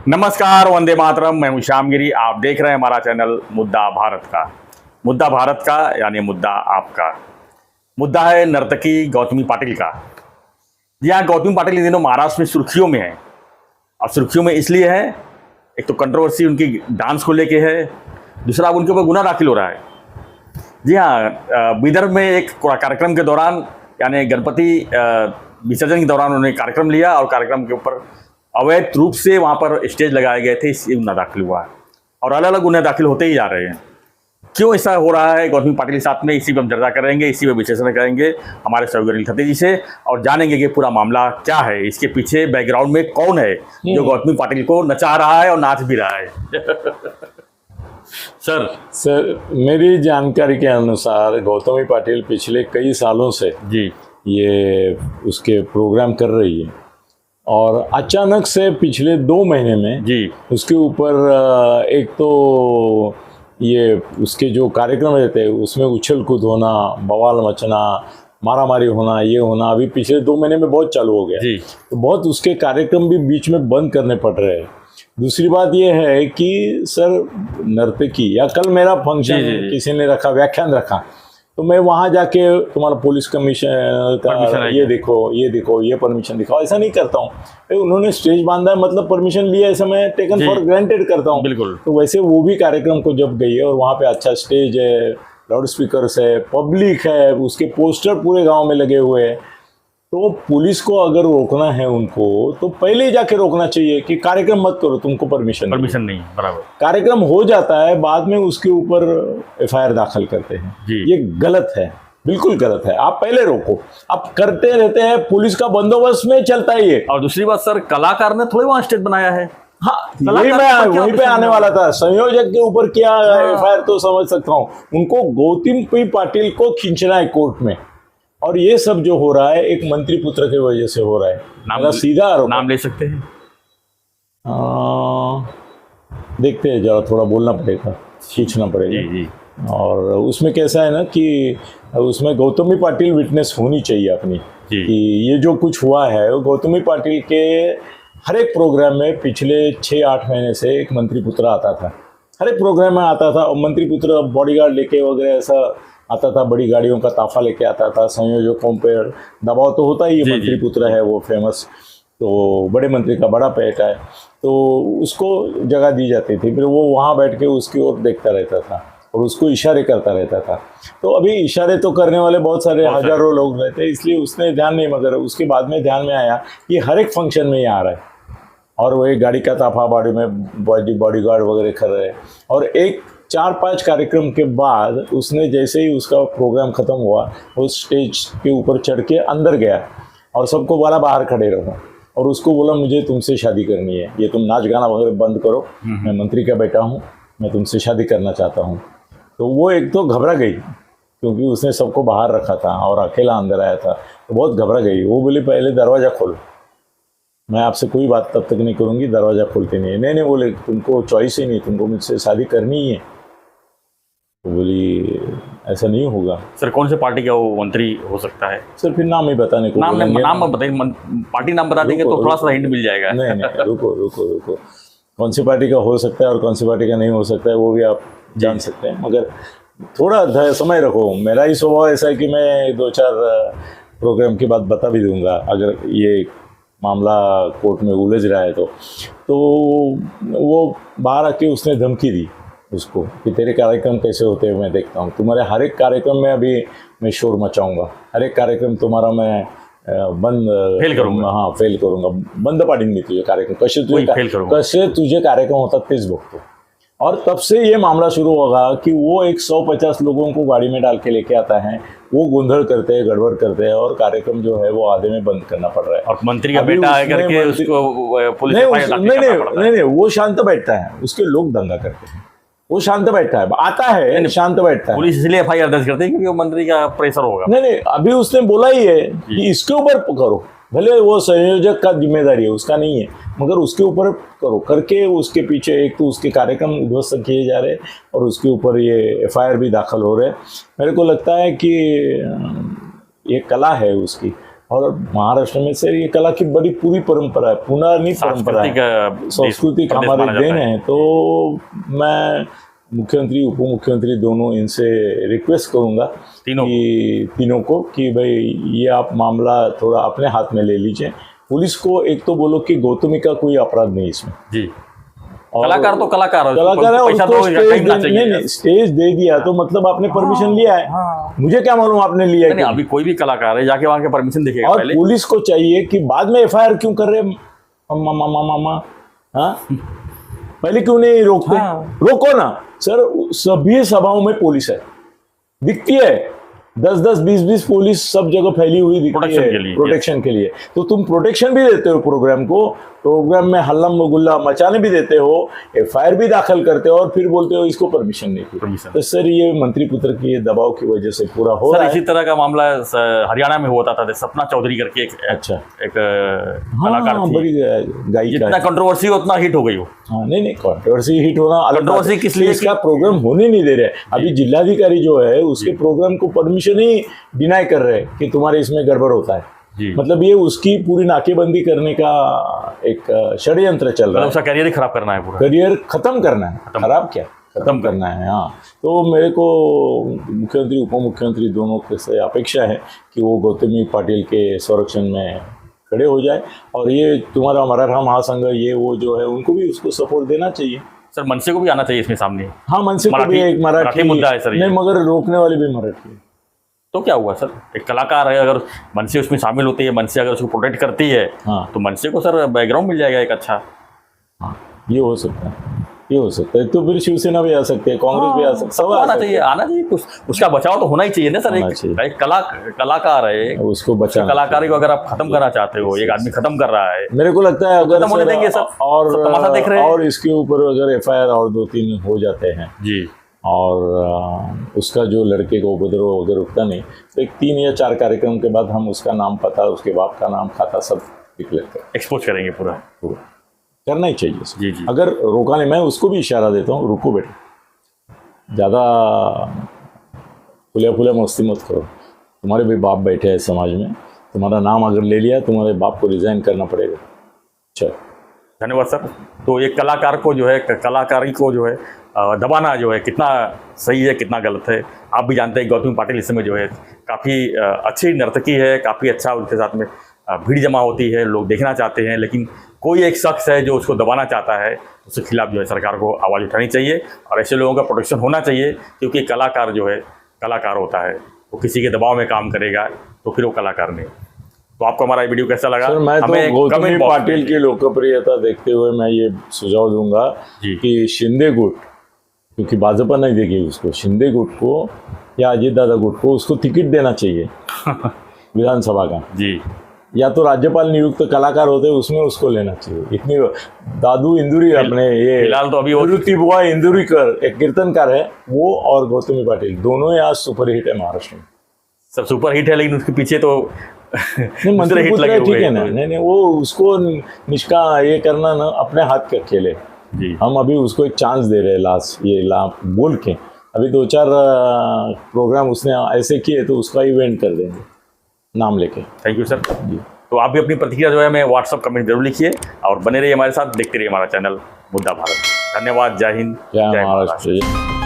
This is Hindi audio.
नमस्कार, वंदे मातरम। मैं हूं श्यामगिरी। आप देख रहे हैं हमारा चैनल मुद्दा भारत का। मुद्दा भारत का यानी मुद्दा आपका। मुद्दा है नर्तकी गौतमी पाटिल का। जी हाँ, गौतमी पाटिल इन दिनों महाराष्ट्र में सुर्खियों में है। अब सुर्खियों में इसलिए है, एक तो कंट्रोवर्सी उनकी डांस को लेके है, दूसरा उनके ऊपर गुना दाखिल हो रहा है। जी हाँ, विदर्भ में एक कार्यक्रम के दौरान यानी गणपति विसर्जन के दौरान उन्होंने कार्यक्रम लिया और कार्यक्रम के ऊपर अवैध रूप से वहाँ पर स्टेज लगाए गए थे, इसलिए गुना दाखिल हुआ है और अलग अलग गुना दाखिल होते ही जा रहे हैं। क्यों ऐसा हो रहा है गौतमी पाटिल के साथ में, इसी पर हम चर्चा करेंगे, इसी पर विश्लेषण करेंगे हमारे सहयोगी अनिल खत्री जी से और जानेंगे कि पूरा मामला क्या है, इसके पीछे बैकग्राउंड में कौन है जो गौतमी पाटिल को नचा रहा है और नाच भी रहा है। सर, मेरी जानकारी के अनुसार गौतमी पाटिल पिछले कई सालों से जी ये उसके प्रोग्राम कर रही है और अचानक से पिछले 2 महीने में जी उसके ऊपर एक तो ये उसके जो कार्यक्रम रहते हैं उसमें उछल कूद होना, बवाल मचना, मारामारी होना, ये होना अभी पिछले 2 महीने में बहुत चालू हो गया जी। तो बहुत उसके कार्यक्रम भी बीच में बंद करने पड़ रहे हैं। दूसरी बात ये है कि सर नर्तकी या कल मेरा फंक्शन किसी ने रखा, व्याख्यान रखा, तो मैं वहाँ जाके तुम्हारा पुलिस कमीशन का ये देखो ये परमिशन दिखाओ, ऐसा नहीं करता हूँ। उन्होंने स्टेज बांधा है मतलब परमिशन लिया, ऐसा मैं टेकन फॉर ग्रांटेड करता हूँ। बिल्कुल। तो वैसे वो भी कार्यक्रम को जब गई है और वहाँ पे अच्छा स्टेज है, लाउड स्पीकर्स है, पब्लिक है, उसके पोस्टर पूरे गाँव में लगे हुए हैं, तो पुलिस को अगर रोकना है उनको तो पहले ही जाके रोकना चाहिए कि कार्यक्रम मत करो, तुमको परमिशन नहीं। बराबर। कार्यक्रम हो जाता है, बाद में उसके ऊपर एफआईआर दाखिल करते हैं। ये गलत है, बिल्कुल गलत है। आप पहले रोको, आप करते रहते हैं, पुलिस का बंदोबस्त में चलता ही है। और दूसरी बात सर, कलाकार ने थोड़ी वहाँ स्टेज बनाया है। हाँ, वहीं पे आने वाला था। संयोजक के ऊपर क्या एफआईआर तो समझ सकता हूँ, उनको गौतमी पाटिल को खींचना है कोर्ट में। और ये सब जो हो रहा है एक मंत्री पुत्र की वजह से हो रहा है। सीधा आरोप। नाम ले सकते हैं? देखते हैं, जरा थोड़ा बोलना पड़ेगा, खींचना पड़ेगा। जी। और उसमें कैसा है ना कि उसमें गौतमी पाटिल विटनेस होनी चाहिए अपनी कि ये जो कुछ हुआ है गौतमी पाटिल के हर एक प्रोग्राम में पिछले 6-8 महीने से एक मंत्री पुत्र आता था, हर एक प्रोग्राम में आता था। और मंत्री पुत्र बॉडीगार्ड लेके वगैरह ऐसा आता था, बड़ी गाड़ियों का ताफा लेके आता था। संयोजकों पर दबाव तो होता ही है, मंत्री पुत्र है वो फेमस, तो बड़े मंत्री का बड़ा पेट है, तो उसको जगह दी जाती थी। फिर वो वहाँ बैठ के उसकी ओर देखता रहता था और उसको इशारे करता रहता था। तो अभी इशारे तो करने वाले बहुत सारे हजारों लोग रहते, इसलिए उसने ध्यान नहीं, मगर उसके बाद में ध्यान में आया ये हर एक फंक्शन में ये आ रहा है और वो एक गाड़ी का ताफा बॉडी में बॉडीगार्ड वगैरह कर रहे हैं। और एक 4-5 कार्यक्रम के बाद उसने जैसे ही उसका प्रोग्राम ख़त्म हुआ वो स्टेज के ऊपर चढ़ के अंदर गया और सबको बोला बाहर खड़े रहो और उसको बोला मुझे तुमसे शादी करनी है, ये तुम नाच गाना वगैरह बंद करो, मैं मंत्री का बेटा हूँ, मैं तुमसे शादी करना चाहता हूँ। तो वो एक तो घबरा गई क्योंकि उसने सबको बाहर रखा था और अकेला अंदर आया था, तो बहुत घबरा गई। वो बोली पहले दरवाज़ा खोलो, मैं आपसे कोई बात तब तक नहीं करूँगी, दरवाज़ा खोलते नहीं है। नहीं बोले तुमको चॉइस ही नहीं, तुमको मुझसे शादी करनी ही है। तो बोली ऐसा नहीं होगा। सर कौन से पार्टी का वो मंत्री हो सकता है? सर फिर नाम ही बताने को नाम बताइए, पार्टी नाम बता देंगे तो थोड़ा सा हिंट मिल जाएगा। नहीं रुको, कौन सी पार्टी का हो सकता है और कौन सी पार्टी का नहीं हो सकता है वो भी आप जान सकते हैं, मगर थोड़ा समय रखो। मेरा ही स्वभाव ऐसा है कि मैं 2-4 प्रोग्राम के बाद बता भी दूंगा अगर ये मामला कोर्ट में उलझ रहा है। तो वो बाहर आके उसने धमकी दी उसको कि तेरे कार्यक्रम कैसे होते हैं मैं देखता हूँ, तुम्हारे हर एक कार्यक्रम में अभी मैं शोर मचाऊंगा, हर एक कार्यक्रम तुम्हारा मैं फेल करूंगा। हाँ फेल करूंगा, बंद पाडीन मी तुझे कार्यक्रम, कसे तुझे कार्यक्रम होतात तेच बघतो। और तब से ये मामला शुरू होगा कि वो 150 लोगों को गाड़ी में डाल के लेके आता है, वो गोंधल करते हैं, गड़बड़ करते हैं और कार्यक्रम जो है वो आधे में बंद करना पड़ रहा है। और मंत्री का बेटा है करके उसको पुलिस नहीं, वो शांत बैठता है, उसके लोग दंगा करते हैं, वो शांत बैठता है, आता है शांत बैठता है। पुलिस इसलिए एफआईआर दर्ज करती है क्योंकि वो मंत्री का प्रेशर होगा। नहीं, अभी उसने बोला ही है कि इसके ऊपर करो, भले वो संयोजक का जिम्मेदारी है, उसका नहीं है, मगर उसके ऊपर करो करके उसके पीछे एक तो उसके कार्यक्रम उध्वस्त किए जा रहे और उसके ऊपर ये एफआईआर भी दाखिल हो रहे। मेरे को लगता है कि ये कला है उसकी, और महाराष्ट्र में से ये कला की बड़ी पूरी परंपरा है, पुरानी परंपरा है, सांस्कृतिक हमारे देन है। तो मैं मुख्यमंत्री उप मुख्यमंत्री दोनों इनसे रिक्वेस्ट करूंगा कि तीनों को कि भाई ये आप मामला थोड़ा अपने हाथ में ले लीजिए। पुलिस को एक तो बोलो कि गौतमी का कोई अपराध नहीं इसमें जी, कलाकार तो कलाकार है और स्टेज दे दिया तो मतलब आपने परमिशन लिया है। मुझे क्या मालूम आपने लिया है? अभी कोई भी कलाकार है जाके वहां के परमिशन देखेगा और पुलिस को चाहिए कि बाद में एफआईआर क्यों कर रहे मामा, पहले क्यों नहीं रोकते? रोको ना सर, सभी सभाओं में पुलिस है, दिखती है 10-10, 20-20 पुलिस सब जगह फैली हुई दिखती है प्रोटेक्शन के लिए। तो तुम प्रोटेक्शन भी देते हो प्रोग्राम को, प्रोग्राम में हल्ला गुल्ला मचाने भी देते हो, एफआईआर भी दाखिल करते हो और फिर बोलते हो इसको परमिशन नहीं थी। तो सर ये मंत्री पुत्र की दबाव की वजह से पूरा हो रहा है। इसी तरह का मामला हरियाणा में होता था, सपना चौधरी करके एक कलाकार थी, बड़ी गायिका, जितना कंट्रोवर्सी उतना हिट हो गई हो। नहीं कंट्रोवर्सी हिट होना, कंट्रोवर्सी किस लिए? इसका प्रोग्राम होने नहीं दे रहे। अभी जिलाधिकारी जो है उसके प्रोग्राम को परमिशन ही डिनाई कर रहे हैं कि तुम्हारे इसमें गड़बड़ होता है। मतलब ये उसकी पूरी नाकेबंदी करने का एक षड्यंत्र चल रहा है। उसका करियर ही खराब करना है, पूरा करियर खत्म करना है, खराब क्या खत्म करना है। हाँ, तो मेरे को मुख्यमंत्री उप मुख्यमंत्री दोनों से अपेक्षा है कि वो गौतमी पाटिल के संरक्षण में खड़े हो जाए और ये तुम्हारा मराठा महासंघ ये वो जो है उनको भी उसको सपोर्ट देना चाहिए। सर मनसे को भी आना चाहिए इसमें सामने। हाँ, मनसे को भी एक मराठी मुद्दा है सर, नहीं मगर रोकने वाले भी मराठी है। तो क्या हुआ सर, एक कलाकार है, अगर मनसे उसमें शामिल होती है, मनसे अगर उसको प्रोटेक्ट करती है, तो मनसे को सर बैकग्राउंड मिल जाएगा एक अच्छा। ये हो सकता है, ये हो सकता है। तो फिर शिवसेना भी आ सकती है, कांग्रेस भी आ सकती है, सब आना चाहिए उसका बचाव तो होना ही चाहिए ना सर। एक कलाकार है, उसको बचाना, कलाकारी को अगर आप खत्म करना चाहते हो, एक आदमी खत्म कर रहा है, मेरे को लगता है अगर होने देंगे सब और देख रहे हैं और इसके ऊपर अगर एफआईआर और 2-3 हो जाते हैं जी, और उसका जो लड़के को उपद्रव अगर रुकता नहीं तो एक 3 या 4 कार्यक्रम के बाद हम उसका नाम पता, उसके बाप का नाम खाता सब एक्सपोज करेंगे पूरा करना ही चाहिए जी जी। अगर रोका नहीं, मैं उसको भी इशारा देता हूँ, रुको बेटा, ज़्यादा फुले मस्ती मत करो, तुम्हारे भी बाप बैठे हैं समाज में, तुम्हारा नाम अगर ले लिया तुम्हारे बाप को रिजाइन करना पड़ेगा। चलो धन्यवाद सर। तो एक कलाकार को जो है, कलाकारी को जो है दबाना जो है कितना सही है कितना गलत है, आप भी जानते हैं। गौतमी पाटिल इस समय जो है काफ़ी अच्छी नर्तकी है, काफ़ी अच्छा उनके साथ में भीड़ जमा होती है, लोग देखना चाहते हैं, लेकिन कोई एक शख्स है जो उसको दबाना चाहता है, उसके खिलाफ जो है सरकार को आवाज़ उठानी चाहिए और ऐसे लोगों का प्रोटेक्शन होना चाहिए, क्योंकि कलाकार जो है कलाकार होता है, वो किसी के दबाव में काम करेगा तो फिर वो कलाकार नहीं। तो आपको हमारा वीडियो कैसा लगा? सर मैं तो गौतमी पाटिल की लोकप्रियता देखते हुए मैं ये सुझाव दूंगा कि शिंदे गुट, क्योंकि भाजपा नहीं देगी उसको, शिंदे गुट को या अजीत दादा गुट को उसको टिकट देना चाहिए विधानसभा का जी, या तो राज्यपाल नियुक्त कलाकार होते उसमें उसको लेना चाहिए। इतनी दादू इंदुरी अपने ये फिलहाल तो अभी बुआ इंदुरीकर एक कीर्तनकार है, वो और गौतमी पाटिल दोनों ही आज सुपर हिट है महाराष्ट्र में। सब सुपर हिट है, लेकिन उसके पीछे तो मंत्री हिट लगे ठीक है ना, नहीं वो उसको निष्का ये करना ना अपने हाथ के खेले जी। हम अभी उसको एक चांस दे रहे हैं, लास्ट ये बोल के अभी 2-4 प्रोग्राम उसने ऐसे किए तो उसका इवेंट कर देंगे नाम लेके। थैंक यू सर जी। तो आप भी अपनी प्रतिक्रिया जो है हमें व्हाट्सअप कमेंट जरूर लिखिए और बने रहिए हमारे साथ, देखते रहिए हमारा चैनल मुद्दा भारत। धन्यवाद, जय हिंद, जय महाराष्ट्र।